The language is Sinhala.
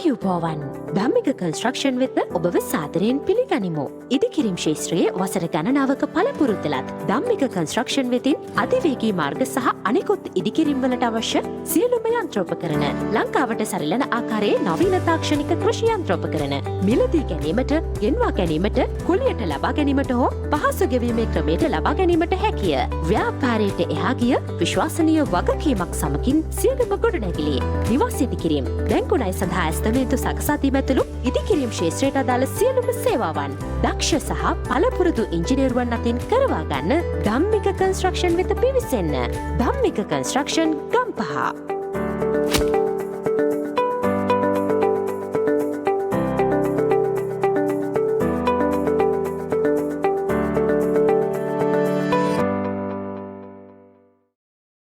ආයුබෝවන් ධම්මික කන්ස්ට්‍රක්ෂන් වෙත ඔබව සාදරයෙන් පිළිගනිමු. ඉදිකිරීම් ශේත්‍රයේ වසර ගණනාවක පළපුරුද්දලත් ධම්මික කන්ස්ට්‍රක්ෂන් වෙතින් අධිවේගී මාර්ග සහ අනෙකුත් ඉදිකිරීම් වලට අවශ්‍ය සියලුම යන්ත්‍රෝපකරණ ලංකාවට සරිලන ආකාරයේ නවීන තාක්ෂණික කෘෂි යන්ත්‍රෝපකරණ මිලදී ගැනීමට, ගෙන්වා ගැනීමට, කුලියට ලබා ගැනීමට හෝ පහසු ගෙවීමේ ක්‍රමයට ලබා ගැනීමට හැකිය. ව්‍යාපාරයට එහා ගිය විශ්වාසනීය වගකීමක් සමගින් සියලුම ගොඩනැගිලි නිවාස ඉදිකිරීම්, බැංකු ණය සඳහා ඇස්තමේන්තු සකසා දීම ඇතුළු ඉදිකිරීම් ශේත්‍රයට අදාළ සියලුම සේවාවන් දක්ෂ සහ පළපුරුදු ඉංජිනේරුවන් අතින් කරවා ගන්න ධම්මික කන්ස්ට්‍රක්ෂන් වෙත පිවිසෙන්න. ධම්මික කන්ස්ට්‍රක්ෂන් ගම්පහ.